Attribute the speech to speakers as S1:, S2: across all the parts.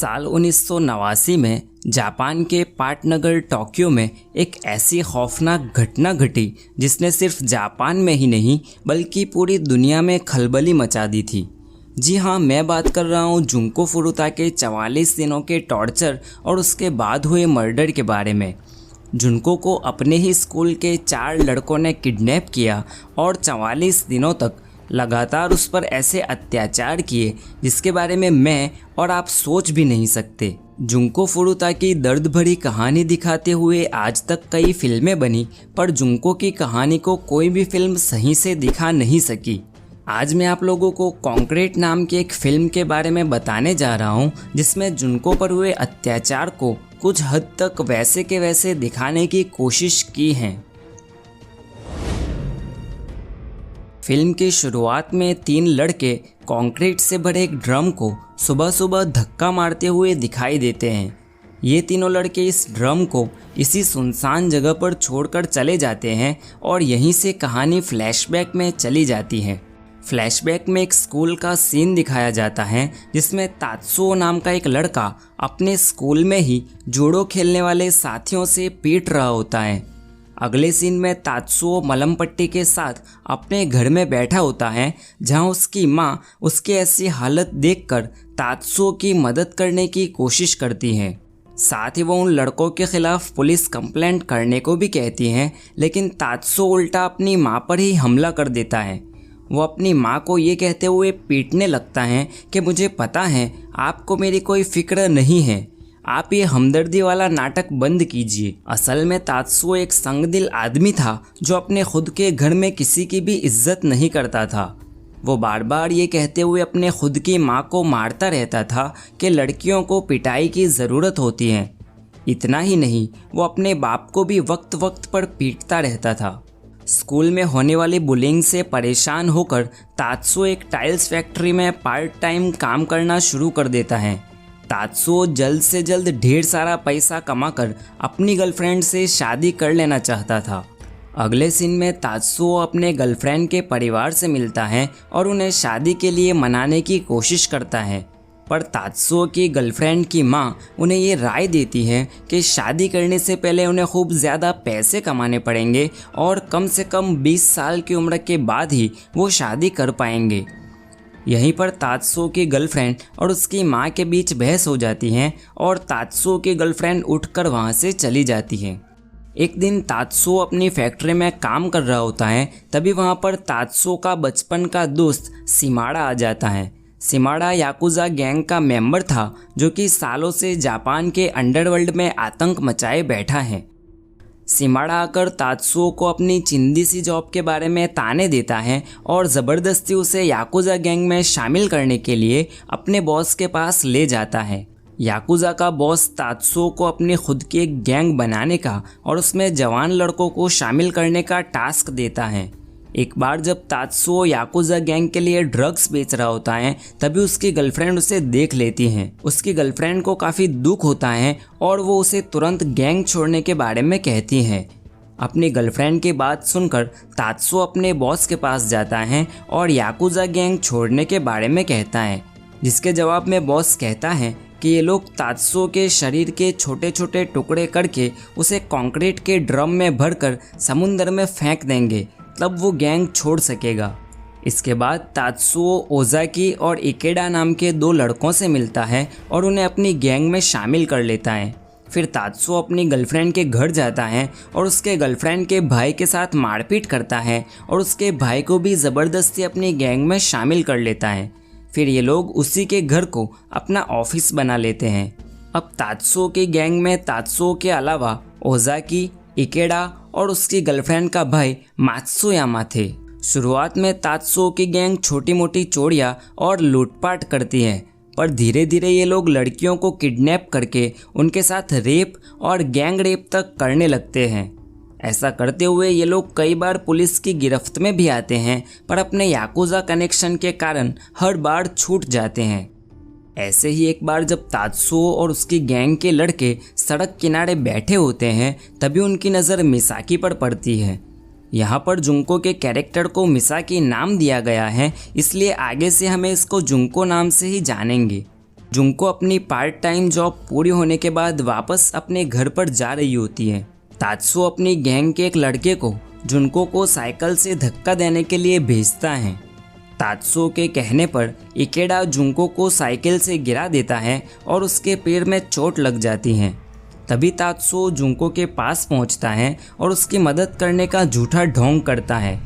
S1: साल 1989 में जापान के पाटनगर टोक्यो में एक ऐसी खौफनाक घटना घटी जिसने सिर्फ जापान में ही नहीं बल्कि पूरी दुनिया में खलबली मचा दी थी। जी हाँ, मैं बात कर रहा हूँ जुंको फुरुता के 44 दिनों के टॉर्चर और उसके बाद हुए मर्डर के बारे में। जुनको को अपने ही स्कूल के 4 लड़कों ने किडनैप किया और 44 दिनों तक लगातार उस पर ऐसे अत्याचार किए जिसके बारे में मैं और आप सोच भी नहीं सकते। जुंको फुरुता की दर्द भरी कहानी दिखाते हुए आज तक कई फिल्में बनी, पर जुंको की कहानी को कोई भी फिल्म सही से दिखा नहीं सकी। आज मैं आप लोगों को कॉन्क्रीट नाम की एक फिल्म के बारे में बताने जा रहा हूँ जिसमें जुनको पर हुए अत्याचार को कुछ हद तक वैसे के वैसे दिखाने की कोशिश की है। फिल्म की शुरुआत में 3 लड़के कंक्रीट से भरे एक ड्रम को सुबह सुबह धक्का मारते हुए दिखाई देते हैं। ये तीनों लड़के इस ड्रम को इसी सुनसान जगह पर छोड़कर चले जाते हैं और यहीं से कहानी फ्लैशबैक में चली जाती है। फ्लैशबैक में एक स्कूल का सीन दिखाया जाता है जिसमें तात्सुओ नाम का एक लड़का अपने स्कूल में ही जूडो खेलने वाले साथियों से पीट रहा होता है। अगले सीन में तात्सुओ मलम पट्टी के साथ अपने घर में बैठा होता है जहां उसकी माँ उसकी ऐसी हालत देखकर तात्सुओ की मदद करने की कोशिश करती है। साथ ही वो उन लड़कों के खिलाफ पुलिस कंप्लेंट करने को भी कहती हैं, लेकिन तात्सुओ उल्टा अपनी माँ पर ही हमला कर देता है। वो अपनी माँ को ये कहते हुए पीटने लगता है कि मुझे पता है आपको मेरी कोई फिक्र नहीं है, आप ये हमदर्दी वाला नाटक बंद कीजिए। असल में तात्सुओ एक संगदिल आदमी था जो अपने खुद के घर में किसी की भी इज्जत नहीं करता था। वो बार बार ये कहते हुए अपने खुद की माँ को मारता रहता था कि लड़कियों को पिटाई की ज़रूरत होती है। इतना ही नहीं, वो अपने बाप को भी वक्त वक्त पर पीटता रहता था। स्कूल में होने वाली बुलिंग से परेशान होकर तात्सुओ एक टाइल्स फैक्ट्री में पार्ट टाइम काम करना शुरू कर देता है। तात्सुओ जल्द से जल्द ढेर सारा पैसा कमाकर अपनी गर्लफ्रेंड से शादी कर लेना चाहता था। अगले सीन में तात्सुओ अपने गर्लफ्रेंड के परिवार से मिलता है और उन्हें शादी के लिए मनाने की कोशिश करता है, पर तात्सुओ की गर्लफ्रेंड की माँ उन्हें ये राय देती है कि शादी करने से पहले उन्हें खूब ज़्यादा पैसे कमाने पड़ेंगे और कम से कम 20 साल की उम्र के बाद ही वो शादी कर पाएंगे। यहीं पर तात्सुओ की गर्लफ्रेंड और उसकी माँ के बीच बहस हो जाती है और तात्सुओ की गर्लफ्रेंड उठकर वहाँ से चली जाती है। एक दिन तात्सुओ अपनी फैक्ट्री में काम कर रहा होता है, तभी वहाँ पर तात्सुओ का बचपन का दोस्त सिमाड़ा आ जाता है। सिमाड़ा याकुजा गैंग का मेंबर था जो कि सालों से जापान के अंडरवर्ल्ड में आतंक मचाए बैठा है। सिमाड़ा आकर तात्सुओ को अपनी चिंदी सी जॉब के बारे में ताने देता है और ज़बरदस्ती उसे याकुजा गैंग में शामिल करने के लिए अपने बॉस के पास ले जाता है। याकुजा का बॉस तात्सुओ को अपनी खुद की एक गैंग बनाने का और उसमें जवान लड़कों को शामिल करने का टास्क देता है। एक बार जब तात्सुओ याकुजा गैंग के लिए ड्रग्स बेच रहा होता है, तभी उसकी गर्लफ्रेंड उसे देख लेती है। उसकी गर्लफ्रेंड को काफ़ी दुख होता है और वो उसे तुरंत गैंग छोड़ने के बारे में कहती है। अपनी गर्लफ्रेंड की बात सुनकर तात्सुओ अपने बॉस के पास जाता है और याकुजा गैंग छोड़ने के बारे में कहता है, जिसके जवाब में बॉस कहता है कि ये लोग तात्सुओ के शरीर के छोटे छोटे टुकड़े करके उसे कंक्रीट के ड्रम में भरकर समुंदर में फेंक देंगे, तब वो गैंग छोड़ सकेगा। इसके बाद तात्सुओ ओजाकी और इकेडा नाम के 2 लड़कों से मिलता है और उन्हें अपनी गैंग में शामिल कर लेता है। फिर तात्सुओ अपनी गर्लफ्रेंड के घर जाता है और उसके गर्लफ्रेंड के भाई के साथ मारपीट करता है और उसके भाई को भी ज़बरदस्ती अपनी गैंग में शामिल कर लेता है। फिर ये लोग उसी के घर को अपना ऑफिस बना लेते हैं। अब तात्सुओ की गैंग में तात्सुओ के अलावा ओजाकी, इकेडा और उसकी गर्लफ्रेंड का भाई मात्सुयामा थे। शुरुआत में तात्सुओ की गैंग छोटी मोटी चोरियां और लूटपाट करती है, पर धीरे धीरे ये लोग लड़कियों को किडनैप करके उनके साथ रेप और गैंग रेप तक करने लगते हैं। ऐसा करते हुए ये लोग कई बार पुलिस की गिरफ्त में भी आते हैं, पर अपने याकुजा कनेक्शन के कारण हर बार छूट जाते हैं। ऐसे ही एक बार जब तात्सुओ और उसकी गैंग के लड़के सड़क किनारे बैठे होते हैं, तभी उनकी नज़र मिसाकी पर पड़ती है। यहाँ पर जुंको के कैरेक्टर को मिसाकी नाम दिया गया है, इसलिए आगे से हमें इसको जुंको नाम से ही जानेंगे। जुनको अपनी पार्ट टाइम जॉब पूरी होने के बाद वापस अपने घर पर जा रही होती है। तात्सुओ अपनी गैंग के एक लड़के को जुनको को साइकिल से धक्का देने के लिए भेजता है। तात्सुओ के कहने पर इकेडा जुनको को साइकिल से गिरा देता है और उसके पैर में चोट लग जाती है। तभी तात्सुओ जुनको के पास पहुंचता है और उसकी मदद करने का झूठा ढोंग करता है।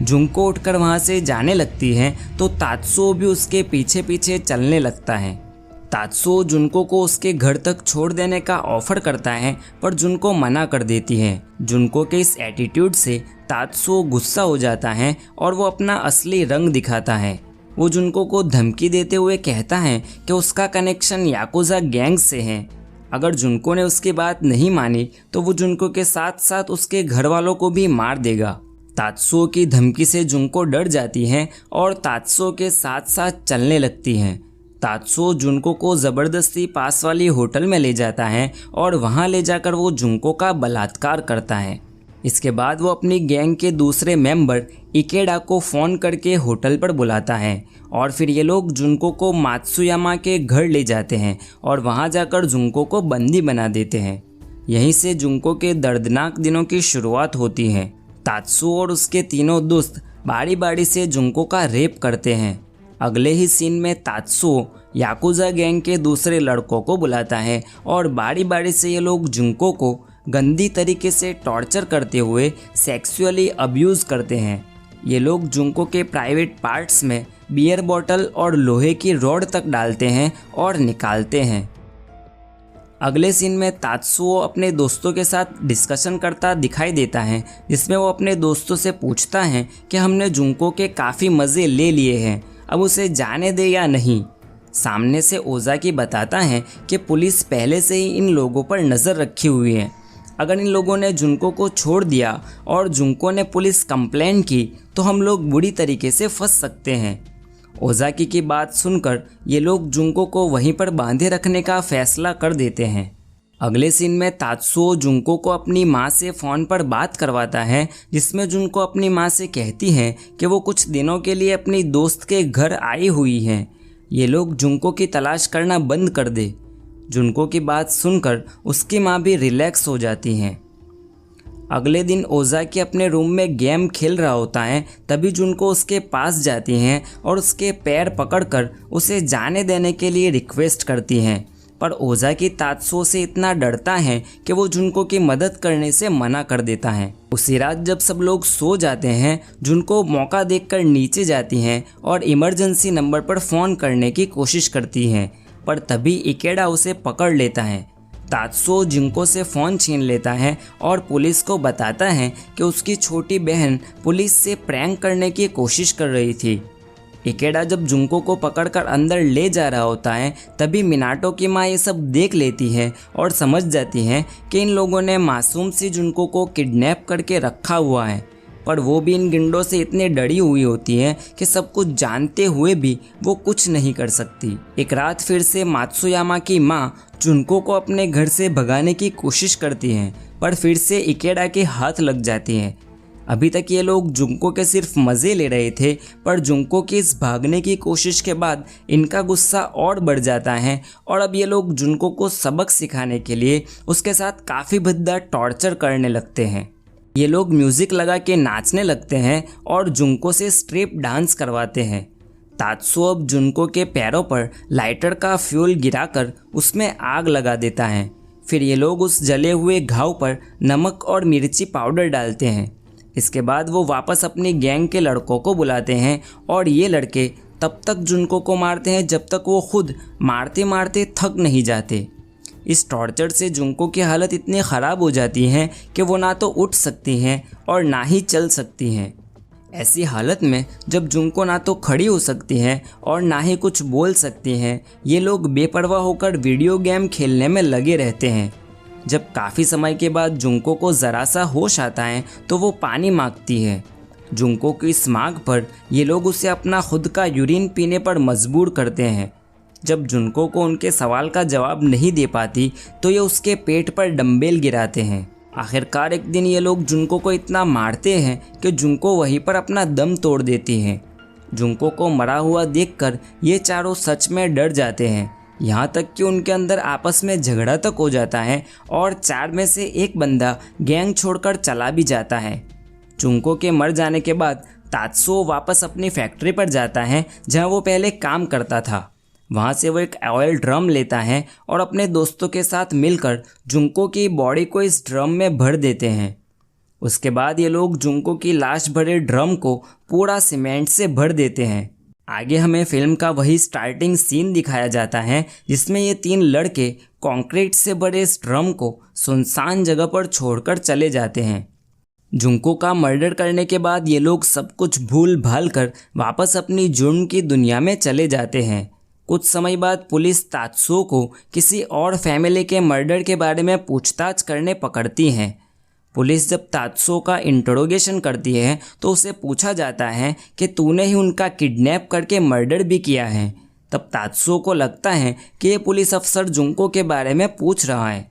S1: जुनको उठकर वहां से जाने लगती है तो तात्सुओ भी उसके पीछे पीछे चलने लगता है। तात्सुओ जुनको को उसके घर तक छोड़ देने का ऑफर करता है पर जुनको मना कर देती है। जुनको के इस एटीट्यूड से तात्सुओ गुस्सा हो जाता है और वो अपना असली रंग दिखाता है। वो जुनको को धमकी देते हुए कहता है कि उसका कनेक्शन याकुजा गैंग से है। अगर जुनको ने उसकी बात नहीं मानी तो वो जुनको के साथ साथ उसके घर वालों को भी मार देगा। तात्सुओ की धमकी से जुनको डर जाती है और तात्सुओ के साथ साथ चलने लगती है। तात्सुओ जुनको को ज़बरदस्ती पास वाली होटल में ले जाता है और वहां ले जाकर वो जुनको का बलात्कार करता है। इसके बाद वो अपनी गैंग के दूसरे मेंबर इकेडा को फ़ोन करके होटल पर बुलाता है और फिर ये लोग जुनको को मात्सुयामा के घर ले जाते हैं और वहां जाकर जुनको को बंदी बना देते हैं। यहीं से जुनको के दर्दनाक दिनों की शुरुआत होती है। तात्सुओ और उसके तीनों दोस्त बारी बारी से जुनको का रेप करते हैं। अगले ही सीन में तात्सुओ याकुजा गैंग के दूसरे लड़कों को बुलाता है और बारी बारी से ये लोग जुनको को गंदी तरीके से टॉर्चर करते हुए सेक्सुअली अब्यूज़ करते हैं। ये लोग जुनको के प्राइवेट पार्ट्स में बियर बॉटल और लोहे की रॉड तक डालते हैं और निकालते हैं। अगले सीन में तात्सुओ अपने दोस्तों के साथ डिस्कशन करता दिखाई देता है, जिसमें वो अपने दोस्तों से पूछता है कि हमने जुनको के काफ़ी मज़े ले लिए हैं, अब उसे जाने दे या नहीं। सामने से ओजाकी बताता है कि पुलिस पहले से ही इन लोगों पर नज़र रखी हुई है। अगर इन लोगों ने जुनको को छोड़ दिया और जुनको ने पुलिस कंप्लेन की तो हम लोग बुरी तरीके से फंस सकते हैं। ओजाकी की बात सुनकर ये लोग जुनको को वहीं पर बांधे रखने का फैसला कर देते हैं। अगले सीन में तात्सुओ जुनको को अपनी माँ से फ़ोन पर बात करवाता है, जिसमें जुनको अपनी माँ से कहती है कि वो कुछ दिनों के लिए अपनी दोस्त के घर आई हुई हैं। ये लोग जुनको की तलाश करना बंद कर दे। जुनको की बात सुनकर उसकी माँ भी रिलैक्स हो जाती हैं। अगले दिन ओजाकी अपने रूम में गेम खेल रहा होता है, तभी जुनको उसके पास जाती हैं और उसके पैर पकड़कर उसे जाने देने के लिए रिक्वेस्ट करती हैं। पर ओजाकी तात्सुओ से इतना डरता है कि वो जुनको की मदद करने से मना कर देता है। उसी रात जब सब लोग सो जाते हैं, जुनको मौका देखकर नीचे जाती हैं और इमरजेंसी नंबर पर फ़ोन करने की कोशिश करती हैं, पर तभी इकेडा उसे पकड़ लेता है। तात्सुओ जुनको से फ़ोन छीन लेता है और पुलिस को बताता है कि उसकी छोटी बहन पुलिस से प्रैंक करने की कोशिश कर रही थी। इकेडा जब जुनको को पकड़कर अंदर ले जा रहा होता है, तभी मिनाटो की माँ ये सब देख लेती है और समझ जाती है कि इन लोगों ने मासूम सी जुनको को किडनैप करके रखा हुआ है। पर वो भी इन गिंडों से इतने डरी हुई होती है कि सब कुछ जानते हुए भी वो कुछ नहीं कर सकती। एक रात फिर से मात्सुयामा की माँ जुनको को अपने घर से भगाने की कोशिश करती हैं, पर फिर से इकेडा के हाथ लग जाती हैं। अभी तक ये लोग जुनको के सिर्फ मज़े ले रहे थे, पर जुनको की इस भागने की कोशिश के बाद इनका गुस्सा और बढ़ जाता है और अब ये लोग जुनको को सबक सिखाने के लिए उसके साथ काफ़ी भद्दा टॉर्चर करने लगते हैं। ये लोग म्यूज़िक लगा के नाचने लगते हैं और जुनको से स्ट्रिप डांस करवाते हैं। तात्सुओ अब जुनको के पैरों पर लाइटर का फ्यूल गिराकर उसमें आग लगा देता है। फिर ये लोग उस जले हुए घाव पर नमक और मिर्ची पाउडर डालते हैं। इसके बाद वो वापस अपनी गैंग के लड़कों को बुलाते हैं और ये लड़के तब तक जुनको को मारते हैं जब तक वो खुद मारते मारते थक नहीं जाते। इस टॉर्चर से जुनको की हालत इतनी ख़राब हो जाती है कि वो ना तो उठ सकती हैं और ना ही चल सकती हैं। ऐसी हालत में जब जुनको ना तो खड़ी हो सकती हैं और ना ही कुछ बोल सकती हैं, ये लोग बेपरवाह होकर वीडियो गेम खेलने में लगे रहते हैं। जब काफ़ी समय के बाद जुनको को ज़रा सा होश आता है तो वो पानी मांगती है। जुनको की इस मांग पर ये लोग उसे अपना खुद का यूरिन पीने पर मजबूर करते हैं। जब जुनको को उनके सवाल का जवाब नहीं दे पाती तो ये उसके पेट पर डंबेल गिराते हैं। आखिरकार एक दिन ये लोग जुनको को इतना मारते हैं कि जुनको वहीं पर अपना दम तोड़ देती हैं। जुनको को मरा हुआ देखकर ये चारों सच में डर जाते हैं। यहाँ तक कि उनके अंदर आपस में झगड़ा तक हो जाता है और 4 में से एक बंदा गैंग छोड़कर चला भी जाता है। जुंको के मर जाने के बाद तात्सुओ वापस अपनी फैक्ट्री पर जाता है जहाँ वो पहले काम करता था। वहाँ से वो एक ऑयल ड्रम लेता है और अपने दोस्तों के साथ मिलकर जुंको की बॉडी को इस ड्रम में भर देते हैं। उसके बाद ये लोग जुंको की लाश भरे ड्रम को पूरा सीमेंट से भर देते हैं। आगे हमें फिल्म का वही स्टार्टिंग सीन दिखाया जाता है जिसमें ये 3 लड़के कंक्रीट से भरे इस ड्रम को सुनसान जगह पर छोड़कर चले जाते हैं। जुंको का मर्डर करने के बाद ये लोग सब कुछ भूल भाल कर वापस अपनी जुर्म की दुनिया में चले जाते हैं। कुछ समय बाद पुलिस तात्सुओ को किसी और फैमिली के मर्डर के बारे में पूछताछ करने पकड़ती है। पुलिस जब तात्सुओ का इंटरोगेशन करती है तो उसे पूछा जाता है कि तूने ही उनका किडनैप करके मर्डर भी किया है। तब तात्सुओ को लगता है कि ये पुलिस अफसर जुंको के बारे में पूछ रहा है।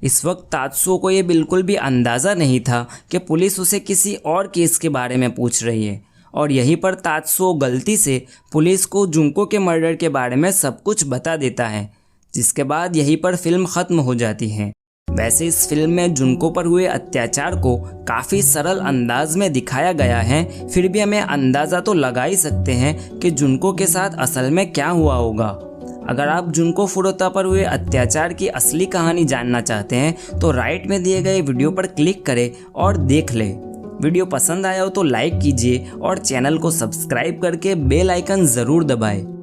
S1: इस वक्त तात्सुओ को ये बिल्कुल भी अंदाज़ा नहीं था कि पुलिस उसे किसी और केस के बारे में पूछ रही है और यहीं पर तात्सुओ गलती से पुलिस को जुंको के मर्डर के बारे में सब कुछ बता देता है, जिसके बाद यहीं पर फिल्म ख़त्म हो जाती है। वैसे इस फिल्म में जुंको पर हुए अत्याचार को काफ़ी सरल अंदाज में दिखाया गया है, फिर भी हमें अंदाज़ा तो लगा ही सकते हैं कि जुंको के साथ असल में क्या हुआ होगा। अगर आप जुंको फुरुता पर हुए अत्याचार की असली कहानी जानना चाहते हैं तो राइट में दिए गए वीडियो पर क्लिक करें और देख लें। वीडियो पसंद आया हो तो लाइक कीजिए और चैनल को सब्सक्राइब करके बेल आइकन ज़रूर दबाएं।